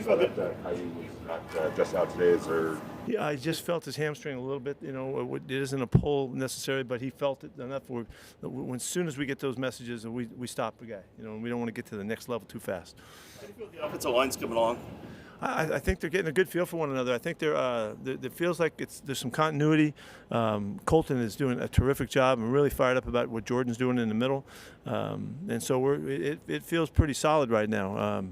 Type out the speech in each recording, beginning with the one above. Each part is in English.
you saw that Tyree was not just out today? Is there? Yeah, I just felt his hamstring a little bit. It isn't a pull necessarily, but he felt it enough. As soon as we get those messages, we stop the guy. And we don't want to get to the next level too fast. How do you feel the offensive line's coming along? I think they're getting a good feel for one another. I think it feels like there's some continuity. Colton is doing a terrific job. I'm really fired up about what Jordan's doing in the middle, and so it feels pretty solid right now.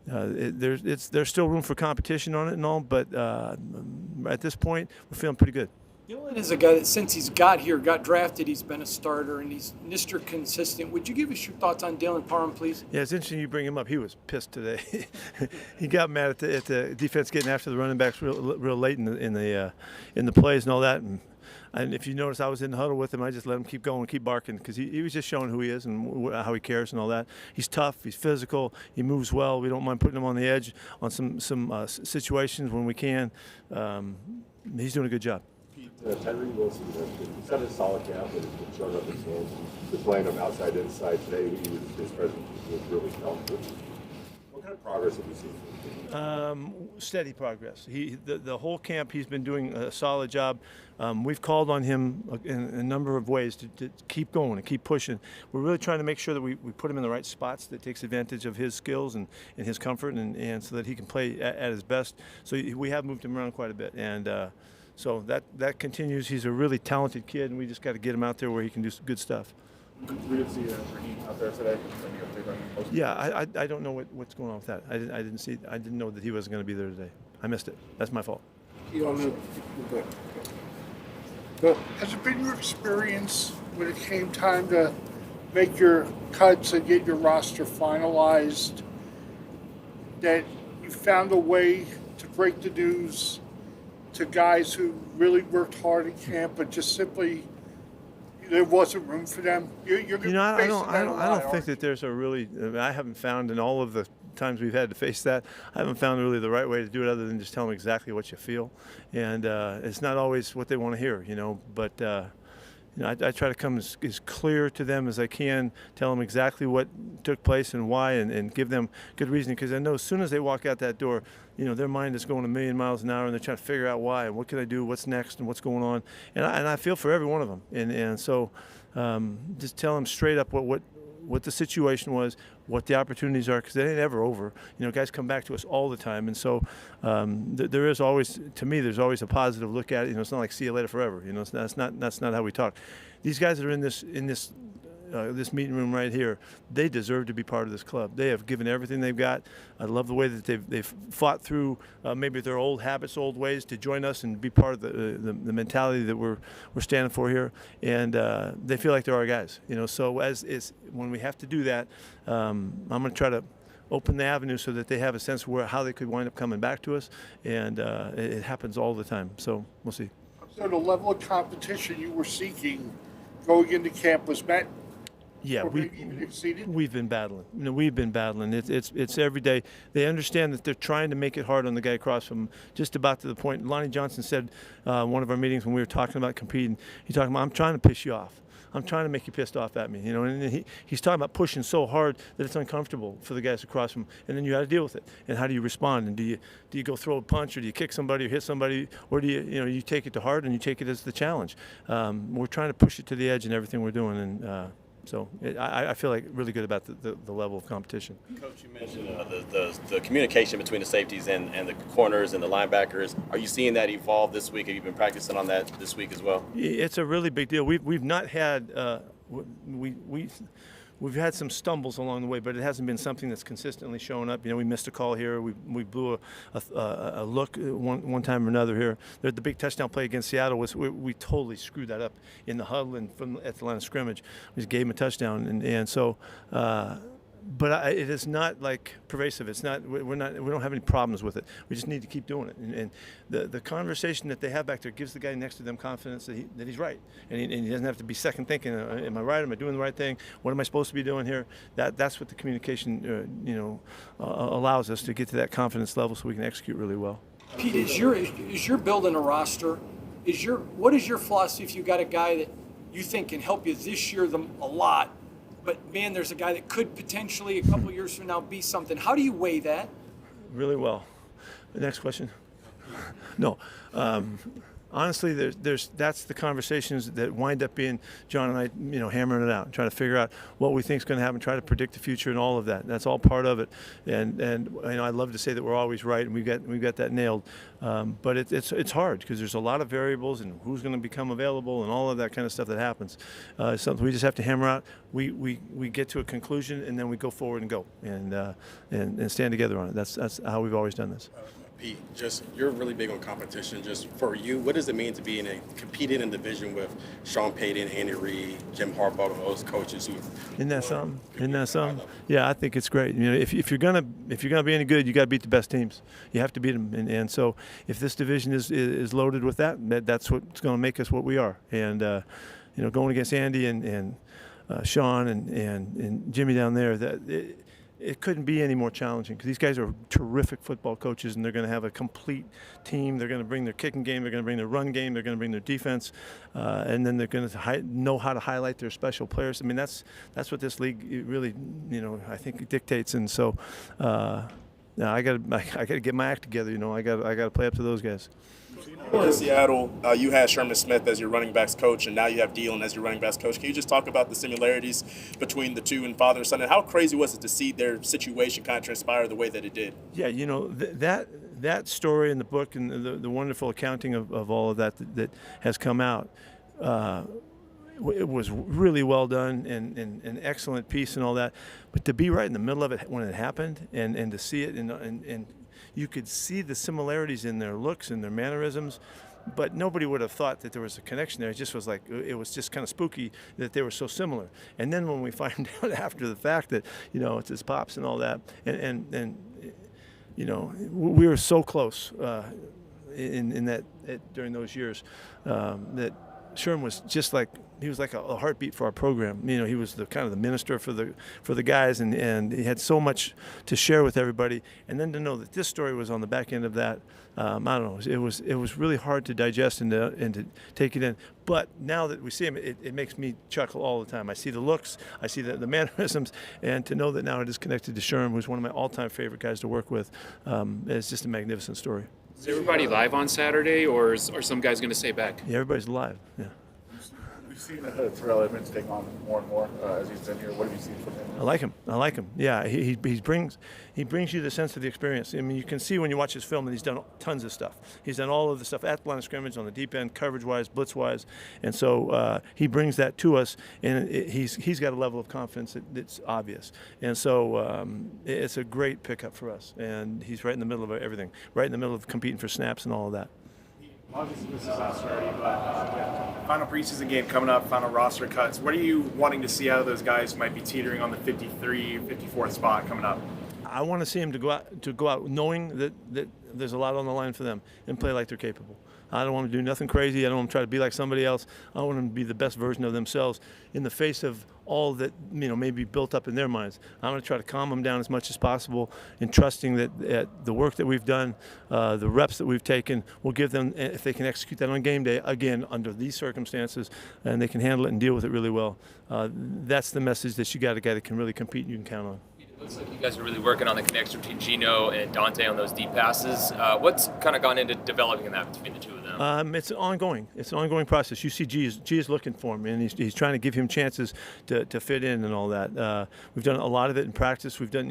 There's still room for competition on it and all, but at this point, we're feeling pretty good. Dylan is a guy that since he's got drafted, he's been a starter, and he's Mr. Consistent. Would you give us your thoughts on Dylan Parham, please? Yeah, it's interesting you bring him up. He was pissed today. He got mad at the defense getting after the running backs real late in the plays and all that. And if you notice, I was in the huddle with him. I just let him keep going, keep barking, because he was just showing who he is and how he cares and all that. He's tough. He's physical. He moves well. We don't mind putting him on the edge on some situations when we can. He's doing a good job. Tyree Wilson he's had a solid camp and has been showing up his games. He's playing him outside inside today. His presence was really felt. What kind of progress have you seen? Steady progress. The whole camp he's been doing a solid job. We've called on him in a number of ways to keep going and keep pushing. We're really trying to make sure that we put him in the right spots that takes advantage of his skills and his comfort and so that he can play at his best. So we have moved him around quite a bit, and so that continues. He's a really talented kid, and we just got to get him out there where he can do some good stuff. We didn't see Raheem out there today. Yeah, I don't know what's going on with that. I didn't know that he wasn't going to be there today. I missed it. That's my fault. You don't know. But has it been your experience when it came time to make your cuts and get your roster finalized that you found a way to break the news to guys who really worked hard in camp, but just simply there wasn't room for them? I don't think that there's a really. I haven't found in all of the times we've had to face that. I haven't found really the right way to do it other than just tell them exactly what you feel, and it's not always what they want to hear, But I try to come as clear to them as I can, tell them exactly what took place and why, and give them good reasoning, because I know as soon as they walk out that door, their mind is going a million miles an hour, and they're trying to figure out why and what can I do, what's next, and what's going on. And I feel for every one of them, and so just tell them straight up what the situation was, what the opportunities are, because they ain't ever over. Guys come back to us all the time, and so there is always, to me, there's always a positive look at it. It's not like see you later forever. That's not how we talk. These guys that are in this meeting room right here, they deserve to be part of this club. They have given everything they've got. I love the way that they've fought through maybe their old habits, old ways to join us and be part of the mentality that we're standing for here. And they feel like they're our guys. So when we have to do that, I'm going to try to open the avenue so that they have a sense of how they could wind up coming back to us. And it happens all the time. So we'll see. So the level of competition you were seeking going into camp was met? Yeah, we've been battling. We've been battling. It's every day. They understand that they're trying to make it hard on the guy across from them, just about to the point. Lonnie Johnson said one of our meetings when we were talking about competing, he's talking about, I'm trying to piss you off. I'm trying to make you pissed off at me, and he's talking about pushing so hard that it's uncomfortable for the guys across from him, and then you got to deal with it. And how do you respond? And do you go throw a punch, or do you kick somebody or hit somebody, or do you take it to heart and you take it as the challenge? We're trying to push it to the edge in everything we're doing, and so I feel like really good about the level of competition. Coach, you mentioned the communication between the safeties and the corners and the linebackers. Are you seeing that evolve this week? Have you been practicing on that this week as well? It's a really big deal. We've not had we've had some stumbles along the way, but it hasn't been something that's consistently showing up. We missed a call here. We blew a look one time or another here. The big touchdown play against Seattle we totally screwed that up in the huddle and at the line of scrimmage. We just gave him a touchdown, and so. But it is not like pervasive. It's not. We don't have any problems with it. We just need to keep doing it. And the conversation that they have back there gives the guy next to them confidence that he's right, and he doesn't have to be second thinking. Am I right? Am I doing the right thing? What am I supposed to be doing here? That's what the communication allows us to get to that confidence level, so we can execute really well. Pete, as you're building a roster, what is your philosophy if you got a guy that you think can help you this year a lot? But, man, there's a guy that could potentially a couple years from now be something. How do you weigh that? really well. The next question. No. Honestly, that's the conversations that wind up being John and I, hammering it out, trying to figure out what we think is going to happen, try to predict the future and all of that. That's all part of it. And I'd love to say that we're always right and we've got that nailed. But it's hard because there's a lot of variables and who's going to become available and all of that kind of stuff that happens. Something we just have to hammer out. We get to a conclusion and then we go forward and go and stand together on it. That's how we've always done this. Pete, you're really big on competition. Just for you, what does it mean to be competing in a division with Sean Payton, Andy Reid, Jim Harbaugh, and those coaches who? Isn't that something? Yeah, I think it's great. If you're gonna be any good, you got to beat the best teams. You have to beat them, and so if this division is loaded with that's what's going to make us what we are. And going against Andy and Sean and Jimmy down there, it couldn't be any more challenging because these guys are terrific football coaches and they're going to have a complete team. They're going to bring their kicking game. They're going to bring their run game. They're going to bring their defense, and then they're going to know how to highlight their special players. I mean, that's what this league really, I think dictates. And so, I got to get my act together. I got to play up to those guys. In Seattle, you had Sherman Smith as your running backs coach, and now you have Dillon as your running backs coach. Can you just talk about the similarities between the two and father and son, and how crazy was it to see their situation kind of transpire the way that it did? Yeah, that story in the book and the wonderful accounting of all of that has come out. It was really well done and an excellent piece and all that. But to be right in the middle of it when it happened and to see it and you could see the similarities in their looks and their mannerisms, but nobody would have thought that there was a connection there. It just was it was just kind of spooky that they were so similar. And then when we find out after the fact that, it's his pops and all that, and we were so close in that during those years that Sherm was just he was like a heartbeat for our program. He was the kind of the minister for the guys, and he had so much to share with everybody. And then to know that this story was on the back end of that, I don't know. It was really hard to digest and to take it in. But now that we see him, it makes me chuckle all the time. I see the looks, I see the mannerisms, and to know that now it is connected to Sherm, who's one of my all-time favorite guys to work with, it's just a magnificent story. Is everybody live on Saturday, or are some guys going to stay back? Yeah, everybody's live. Yeah. We've seen Terrell Edmonds take on more and more as he's been here. What have you seen from him? I like him. Yeah, he brings you the sense of the experience. I mean, you can see when you watch his film that he's done tons of stuff. He's done all of the stuff at the line of scrimmage, on the deep end, coverage-wise, blitz-wise, and so he brings that to us. And he's got a level of confidence that's obvious. And so it's a great pickup for us. And he's right in the middle of everything, right in the middle of competing for snaps and all of that. Obviously, this is us already, but final preseason game coming up, final roster cuts. What are you wanting to see out of those guys who might be teetering on the 53, 54th spot coming up? I want to see them to go out knowing that there's a lot on the line for them and play like they're capable. I don't want to do nothing crazy. I don't want to try to be like somebody else. I want them to be the best version of themselves in the face of all that may be built up in their minds. I'm going to try to calm them down as much as possible and trusting that the work that we've done, the reps that we've taken, will give them, if they can execute that on game day, again, under these circumstances, and they can handle it and deal with it really well. That's the message that you got a guy that can really compete and you can count on. It looks like you guys are really working on the connection between Gino and Dante on those deep passes. What's kind of gone into developing that between the two of them? It's ongoing. It's an ongoing process. You see G is looking for him, and he's trying to give him chances to fit in and all that. We've done a lot of it in practice. We've done,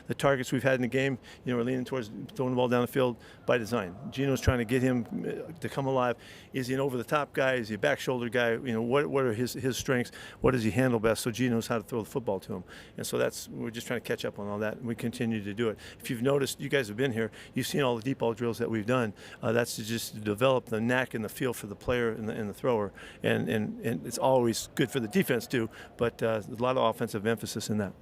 the targets we've had in the game, we're leaning towards throwing the ball down the field by design. Gino's trying to get him to come alive. Is he an over-the-top guy? Is he a back shoulder guy? What are his strengths? What does he handle best? So Gino knows how to throw the football to him. And so we're just trying to catch up on all that, and we continue to do it. If you've noticed, you guys have been here, you've seen all the deep ball drills that we've done. That's to develop the knack and the feel for the player and the thrower, and it's always good for the defense too, but there's a lot of offensive emphasis in that.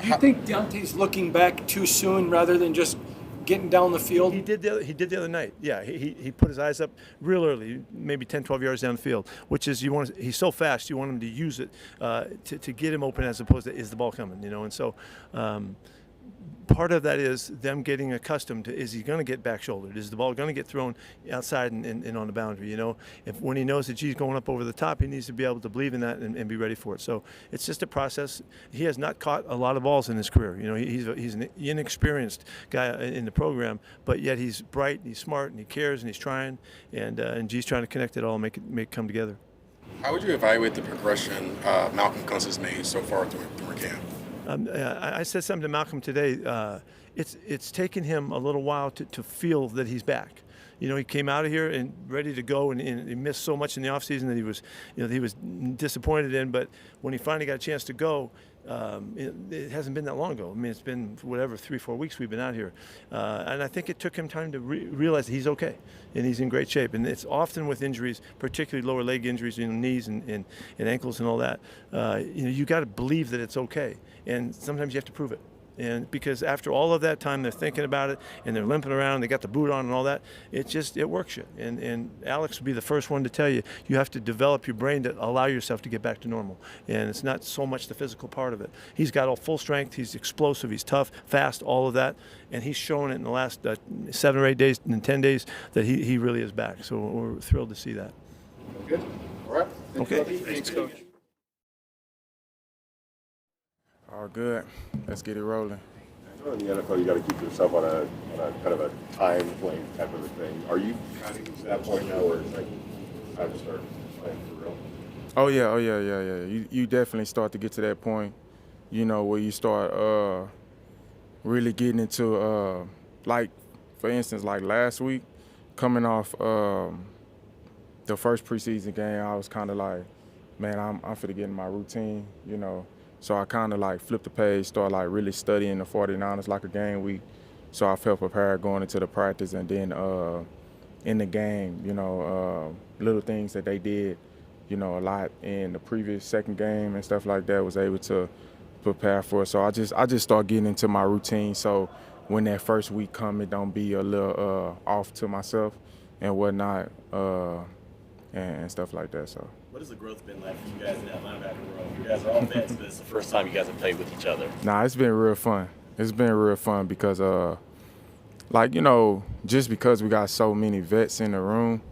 Do you think Dante's looking back too soon rather than just getting down the field? He did the other night. Yeah, he put his eyes up real early, maybe 10, 12 yards down the field, which is he's so fast, you want him to use it to get him open as opposed to is the ball coming, and so part of that is them getting accustomed to, is he going to get back shouldered? Is the ball going to get thrown outside and on the boundary? You know, if when he knows that G's going up over the top, he needs to be able to believe in that and be ready for it. So it's just a process. He has not caught a lot of balls in his career. You know, he's an inexperienced guy in the program, but yet he's bright, and he's smart, and he cares, and he's trying, and G's trying to connect it all, and make it come together. How would you evaluate the progression Malcolm Kuntz has made so far through camp? I said something to Malcolm today. It's taken him a little while to feel that he's back. You know, he came out of here and ready to go, and he missed so much in the offseason that he was disappointed in. But when he finally got a chance to go, it hasn't been that long ago. I mean, it's been 3-4 weeks we've been out here, and I think it took him time to realize that he's okay and he's in great shape. And it's often with injuries, particularly lower leg injuries, knees and ankles and all that. You got to believe that it's okay, and sometimes you have to prove it. And because after all of that time, they're thinking about it and they're limping around, they got the boot on and all that, it works you. And Alex would be the first one to tell you, you have to develop your brain to allow yourself to get back to normal. And it's not so much the physical part of it. He's got all full strength, he's explosive, he's tough, fast, all of that. And he's shown it in the last 7 or 8 days and 10 days that he really is back. So we're thrilled to see that. Good. All right. Okay. Thanks, Coach. All good. Let's get it rolling. I know in the NFL you got to keep yourself on a kind of a time length type of a thing. Are you kind of getting to that point now where it's like time to start playing for real? Oh yeah. You definitely start to get to that point, you know, where you start really getting into like, for instance, like last week, coming off the first preseason game, I was kind of like, man, I'm finna get in my routine, you know. So I kind of like flipped the page, started like really studying the 49ers like a game week. So I felt prepared going into the practice, and then in the game, you know, little things that they did, you know, a lot in the previous second game and stuff like that, was able to prepare for it. So I just started getting into my routine. So when that first week come, it don't be a little off to myself and whatnot and stuff like that. So. What has the growth been like for you guys in that linebacker role? You guys are all vets, but it's the first time you guys have played with each other. Nah, it's been real fun. It's been real fun because, like, you know, just because we got so many vets in the room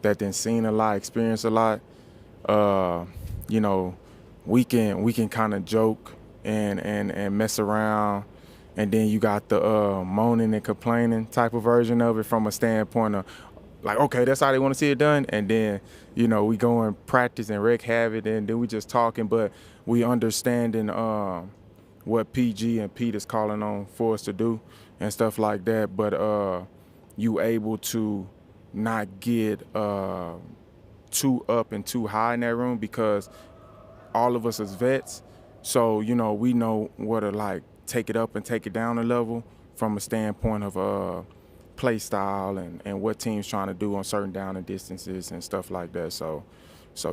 that then seen a lot, experienced a lot, you know, we can kind of joke and mess around, and then you got the moaning and complaining type of version of it from a standpoint of, like, okay, that's how they want to see it done. And then, you know, we go and practice and wreak havoc, and then we just talking, but we understanding what PG and Pete is calling on for us to do and stuff like that. But you able to not get too up and too high in that room, because all of us as vets, so, you know, we know what to, like, take it up and take it down a level from a standpoint of play style and what teams trying to do on certain down and distances and stuff like that. So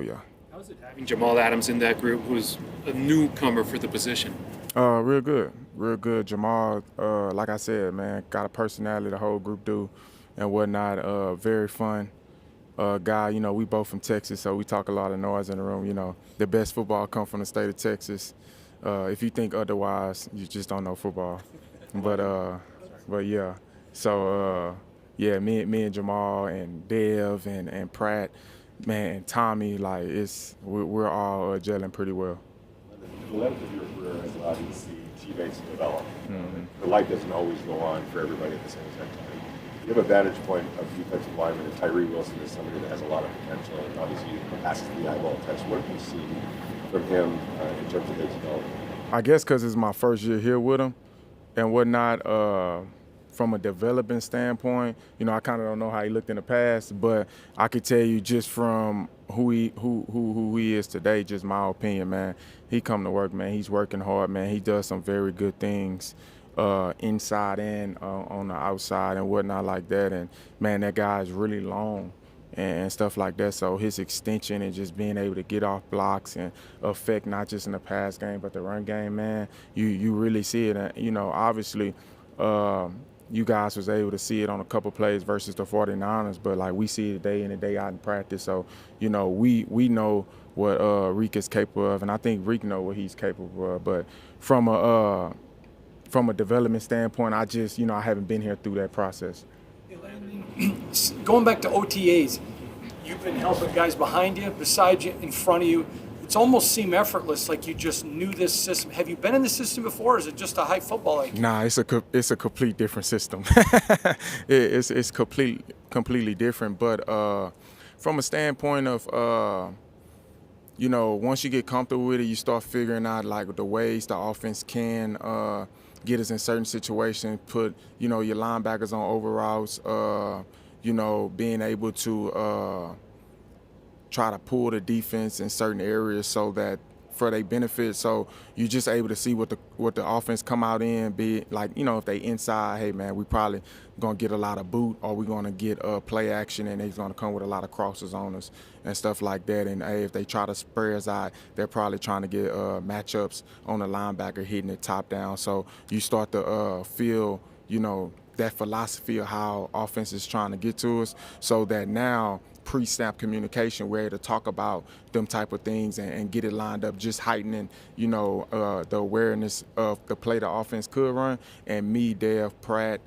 yeah. How's it having Jamal Adams in that group, who's a newcomer for the position? Real good. Jamal, like I said, man, got a personality, the whole group do, and whatnot. Very fun guy. You know, we both from Texas, so we talk a lot of noise in the room. You know, the best football come from the state of Texas. If you think otherwise, you just don't know football. But yeah. So, yeah, me and Jamal and Dev and Pratt, man, and Tommy, like, we're all gelling pretty well. The length of your career has allowed you to see teammates develop. The light doesn't always go on for everybody at the same time. You have a vantage point of defensive lineman, and Tyree Wilson is somebody that has a lot of potential, and obviously passes the eyeball test. What have you seen from him in terms of his development? I guess because it's my first year here with him and whatnot. From a development standpoint, you know, I kind of don't know how he looked in the past, but I could tell you just from who he is today, just my opinion, man. He come to work, man. He's working hard, man. He does some very good things inside and on the outside and whatnot like that. And, man, that guy is really long and stuff like that. So his extension and just being able to get off blocks and affect not just in the pass game but the run game, man, you really see it. And, you know, obviously, you guys was able to see it on a couple plays versus the 49ers, but, like, we see it day in and day out in practice. So, you know, we know what Reek is capable of, and I think Reek know what he's capable of. But from a from a development standpoint, I just, I haven't been here through that process. Going back to OTAs, you've been helping guys behind you, beside you, in front of you. It's almost seemed effortless, like you just knew this system. Have you been in the system before, or is it just a high football IQ? Nah, it's a complete different system. it's completely different. But from a standpoint of, once you get comfortable with it, you start figuring out like the ways the offense can get us in certain situations, put, your linebackers on overroutes, being able to try to pull the defense in certain areas so that for their benefit. So you're just able to see what the offense come out in, be like, if they inside, hey man, we probably gonna get a lot of boot, or we're gonna get play action, and they're gonna come with a lot of crosses on us and stuff like that. And hey, if they try to spray us out, they're probably trying to get matchups on the linebacker hitting it top down. So you start to feel, that philosophy of how offense is trying to get to us, so that now pre-snap communication, we're able to talk about them type of things and get it lined up, just heightening, the awareness of the play the offense could run. And me, Dev, Pratt,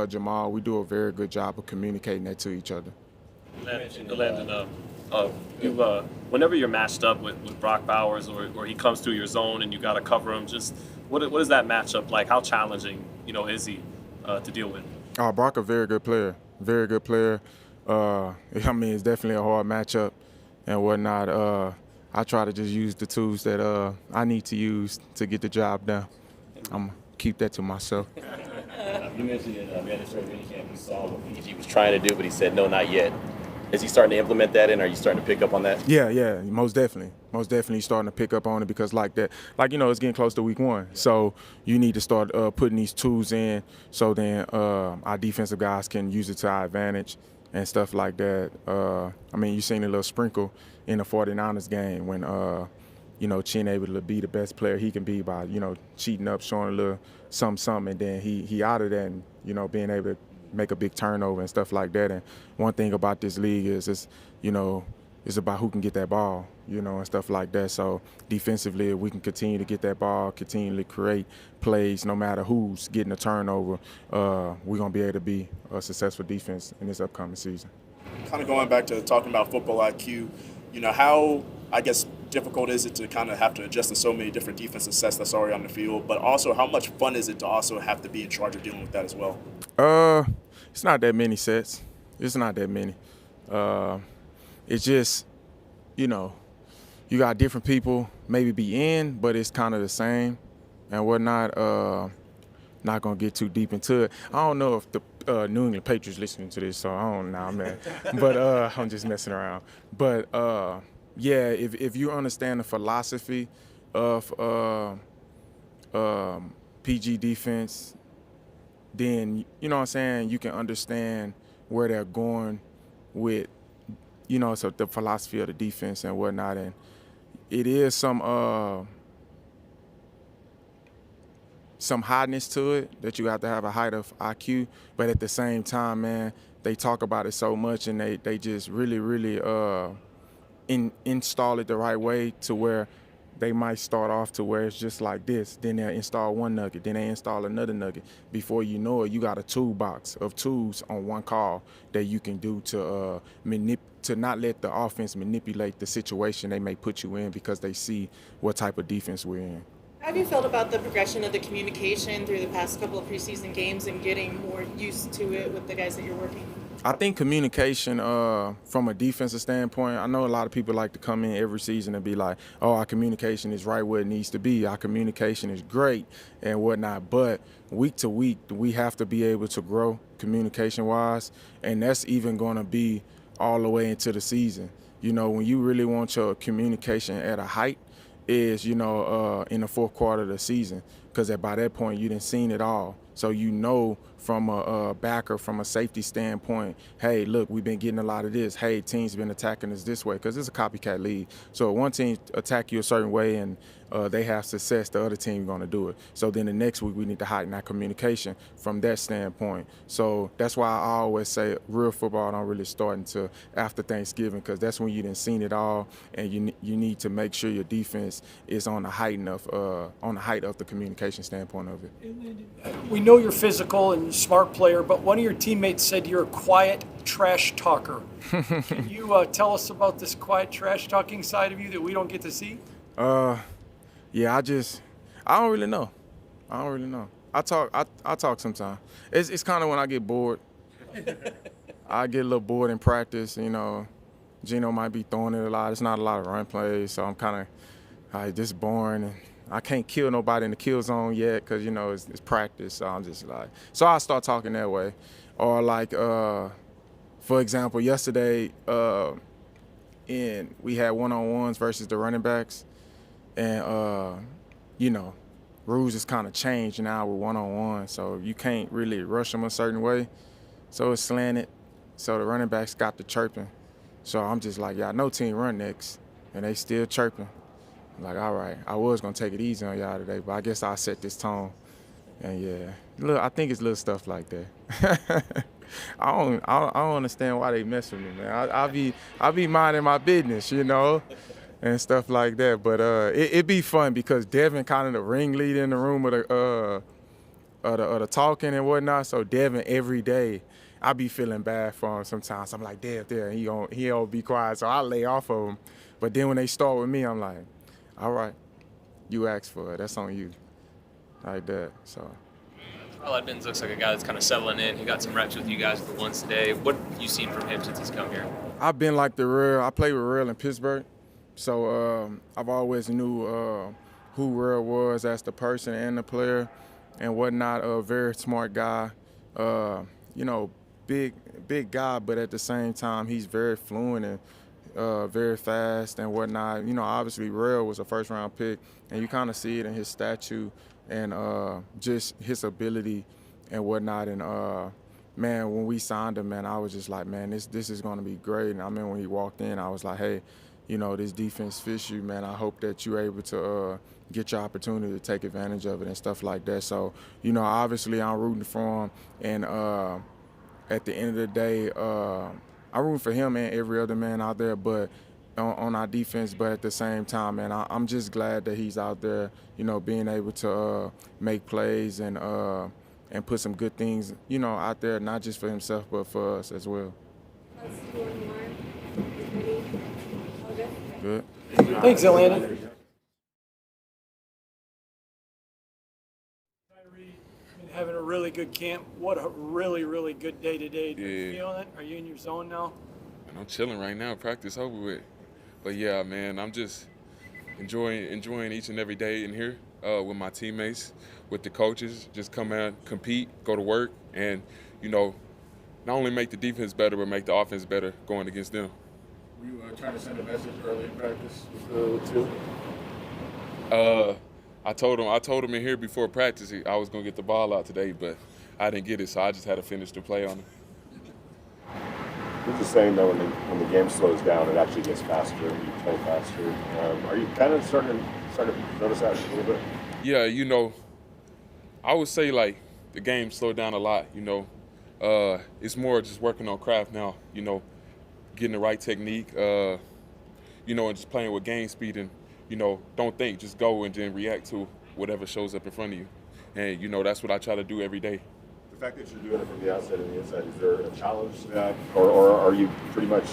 Jamal, we do a very good job of communicating that to each other. Elandon, whenever you're matched up with Brock Bowers, or he comes through your zone and you got to cover him, just what is that matchup like? How challenging, is he to deal with? Brock, a very good player. Very good player. It's definitely a hard matchup and whatnot. I try to just use the tools that I need to use to get the job done. I'm going to keep that to myself. You mentioned in mandatory minicamp, you saw what PG was trying to do, but he said, no, not yet. Is he starting to implement that, and are you starting to pick up on that? Yeah, most definitely. Most definitely starting to pick up on it, because it's getting close to week one. So you need to start putting these tools in, so then our defensive guys can use it to our advantage and stuff like that. You seen a little sprinkle in the 49ers game when, Chin able to be the best player he can be by, cheating up, showing a little something, and then he out of that and, being able to make a big turnover and stuff like that. And one thing about this league is it's about who can get that ball, and stuff like that. So defensively, if we can continue to get that ball, continually create plays, no matter who's getting a turnover, we're going to be able to be a successful defense in this upcoming season. Kind of going back to talking about football IQ, how, I guess, difficult is it to kind of have to adjust to so many different defensive sets that's already on the field, but also how much fun is it to also have to be in charge of dealing with that as well? It's not that many sets. It's not that many. It's just, you got different people maybe be in, but it's kind of the same and whatnot. Not going to get too deep into it. I don't know if the New England Patriots listening to this, so I don't know, man. But I'm just messing around. But, if you understand the philosophy of PG defense, then, you can understand where they're going with, so the philosophy of the defense and whatnot. And it is some highness to it, that you have to have a height of IQ, but at the same time, man, they talk about it so much, and they just really, really install it the right way, to where they might start off to where it's just like this, then they'll install one nugget, then they install another nugget. Before you know it, you got a toolbox of tools on one call that you can do to not let the offense manipulate the situation they may put you in, because they see what type of defense we're in. How have you felt about the progression of the communication through the past couple of preseason games and getting more used to it with the guys that you're working with? I think communication from a defensive standpoint, I know a lot of people like to come in every season and be like, oh, our communication is right where it needs to be. Our communication is great and whatnot. But week to week, we have to be able to grow communication-wise, and that's even going to be all the way into the season. When you really want your communication at a height is, in the fourth quarter of the season, because by that point, you done seen it all. So from a backer, from a safety standpoint, hey, look, we've been getting a lot of this. Hey, teams been attacking us this way, because it's a copycat league. So if one team attack you a certain way and they have success, the other team going to do it. So then the next week we need to heighten our communication from that standpoint. So that's why I always say real football don't really start until after Thanksgiving, because that's when you done seen it all, and you need to make sure your defense is on the height of the communication. communication standpoint of it. We know you're physical and smart player, but one of your teammates said you're a quiet trash talker. Can you tell us about this quiet trash talking side of you that we don't get to see? Yeah, I don't really know. I talk sometimes. It's kind of when I get bored. I get a little bored in practice, you know. Gino might be throwing it a lot. It's not a lot of run plays, so I'm kind of just boring. And I can't kill nobody in the kill zone yet because, you know, it's practice. So I'm just like, so I start talking that way. Or like, for example, yesterday, we had one-on-ones versus the running backs. And, you know, rules just kind of changed now with one-on-one. So you can't really rush them a certain way. So it's slanted. So the running backs got the chirping. So I'm just like, y'all know team run next. And they still chirping. I'm like, all right, I was going to take it easy on y'all today, but I guess I'll set this tone. And, yeah, look, I think it's little stuff like that. I don't understand why they mess with me, man. I be minding my business, you know, and stuff like that. But it be fun because Devin kind of the ringleader in the room of the talking and whatnot. So Devin every day, I be feeling bad for him sometimes. I'm like, Dev, he don't be quiet, so I lay off of him. But then when they start with me, I'm like, all right, you asked for it. That's on you, like that. So. Terrell Edmonds looks like a guy that's kind of settling in. He got some reps with you guys for once today. What have you seen from him since he's come here? I've been like the real. I played with Real in Pittsburgh, so I've always knew who Real was as the person and the player and whatnot. A very smart guy, you know, big guy, but at the same time he's very fluent and very fast and whatnot. You know, obviously Real was a first-round pick, and you kind of see it in his statue and just his ability and whatnot. And man, when we signed him, man, I was just like, man, this is going to be great. And I mean, when he walked in, I was like, hey, you know, this defense fits you, man. I hope that you're able to get your opportunity to take advantage of it and stuff like that. So, you know, obviously I'm rooting for him. And at the end of the day, I'm rooting for him and every other man out there, but on our defense. But at the same time, man, I'm just glad that he's out there, you know, being able to make plays and put some good things, you know, out there, not just for himself, but for us as well. Good. Thanks, Elandon. Tyree, been having a really good camp. What a really, really good day today. Do you feel it? Are you in your zone now? I'm chilling right now. Practice over with. But yeah, man, I'm just enjoying each and every day in here with my teammates, with the coaches. Just come out, compete, go to work, and, you know, not only make the defense better, but make the offense better going against them. Were you trying to send a message early in practice with Two? I told him in here before practice I was gonna get the ball out today, but I didn't get it, so I just had to finish the play on it. You're just saying though, when the game slows down, it actually gets faster and you play faster. Are you kind of starting to notice that a little bit? Yeah, you know, I would say like the game slowed down a lot. You know, it's more just working on craft now. You know, getting the right technique. You know, and just playing with game speed and, you know, don't think, just go and then react to whatever shows up in front of you. And, you know, that's what I try to do every day. The fact that you're doing it from the outside and the inside, is there a challenge to that? Or are you pretty much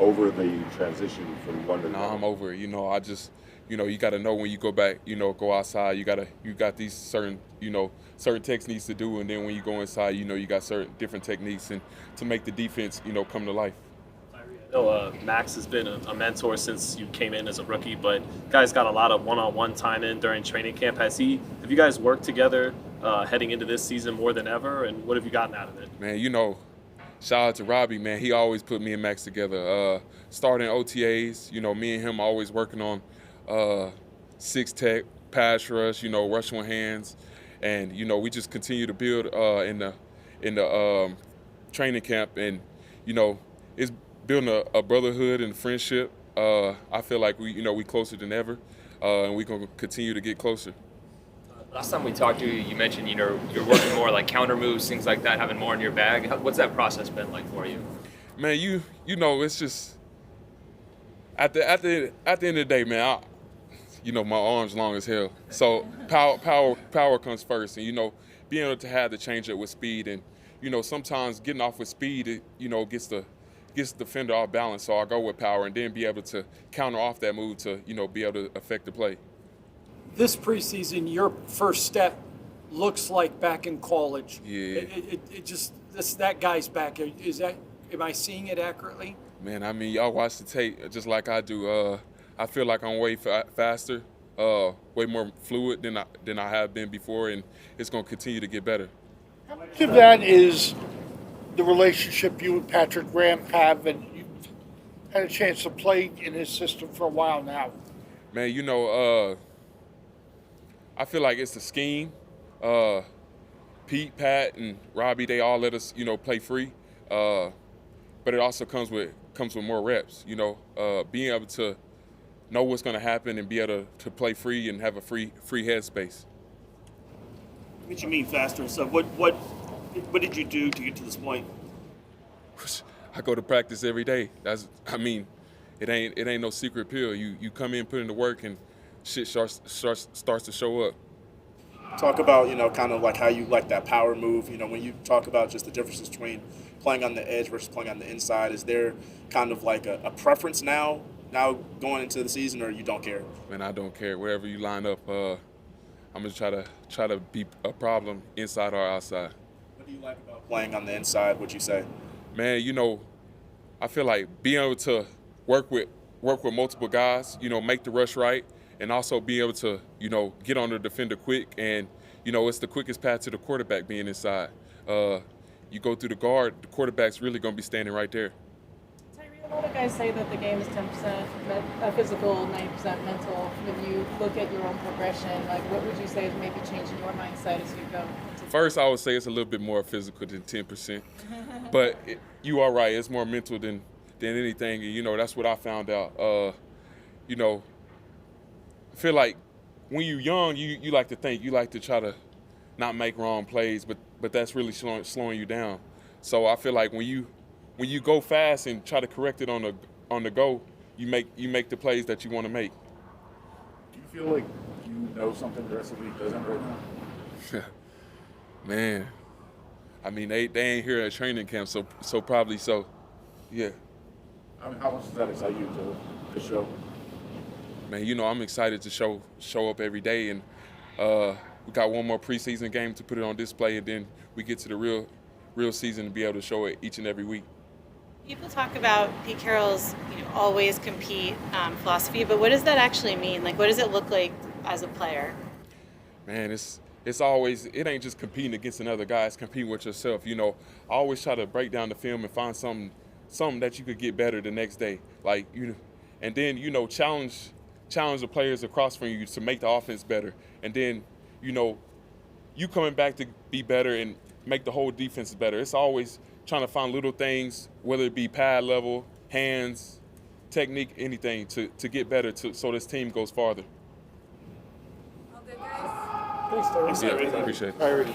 over the transition from one to the other? No, I'm over it. You know, I just, you know, you got to know when you go back, you know, go outside, you got these certain techniques to do. And then when you go inside, you know, you got certain different techniques and to make the defense, you know, come to life. I know Max has been a mentor since you came in as a rookie, but guys got a lot of one-on-one time in during training camp. Have you guys worked together heading into this season more than ever, and what have you gotten out of it? Man, you know, shout out to Robbie, man. He always put me and Max together. Starting OTAs, you know, me and him always working on six tech, pass rush, you know, rush on hands, and you know, we just continue to build in the training camp, and you know, it's building a brotherhood and friendship. I feel like we closer than ever, and we're gonna continue to get closer. Last time we talked to you, you mentioned you're working more like counter moves, things like that, having more in your bag. What's that process been like for you? Man, you know, it's just at the end of the day, man. my arm's long as hell. So power comes first, and being able to have the changeup with speed, and sometimes getting off with speed, gets the defender off balance. So I go with power, and then be able to counter off that move to be able to affect the play. This preseason, your first step looks like back in college. Yeah. It just that guy's back. Am I seeing it accurately? Man, I mean, y'all watch the tape just like I do. I feel like I'm way faster, way more fluid than I have been before, and it's going to continue to get better. How much of that is the relationship you and Patrick Graham have, and you've had a chance to play in his system for a while now? Man, I feel like it's the scheme. Pete, Pat, and Robbie, they all let us, play free. But it also comes with more reps, being able to know what's going to happen and be able to play free and have a free headspace. What you mean faster? So what did you do to get to this point? I go to practice every day. It ain't no secret pill. You come in, put in the work, and shit starts to show up. Talk about, kind of like how you like that power move. When you talk about just the differences between playing on the edge versus playing on the inside, is there kind of like a preference now going into the season, or you don't care? Man, I don't care. Wherever you line up, I'm gonna try to be a problem inside or outside. What do you like about playing on the inside? Would you say? Man, I feel like being able to work with multiple guys, make the rush right, and also be able to, get on the defender quick. And, it's the quickest path to the quarterback being inside. You go through the guard, the quarterback's really going to be standing right there. Tyree, a lot of guys say that the game is 10% physical, 90% mental. When you look at your own progression, what would you say is maybe changing your mindset as you go? First, I would say it's a little bit more physical than 10%. But you are right, it's more mental than anything. And, that's what I found out. I feel like when you're young, you like to think, you like to try to not make wrong plays, but that's really slowing you down. So I feel like when you go fast and try to correct it on the go, you make the plays that you want to make. Do you feel like you know something the rest of the league doesn't right now? Man, I mean they ain't here at training camp, so probably so. Yeah. I mean, how much does that excite you to show? Man, I'm excited to show up every day, and we got one more preseason game to put it on display, and then we get to the real season and be able to show it each and every week. People talk about Pete Carroll's always compete philosophy, but what does that actually mean? What does it look like as a player? Man, it's always, it ain't just competing against another guy, it's competing with yourself. I always try to break down the film and find something that you could get better the next day. And then, challenge the players across from you to make the offense better. And then, you coming back to be better and make the whole defense better. It's always trying to find little things, whether it be pad level, hands, technique, anything to get better so this team goes farther. Thanks, Tyree. Yeah, appreciate it. Tyree.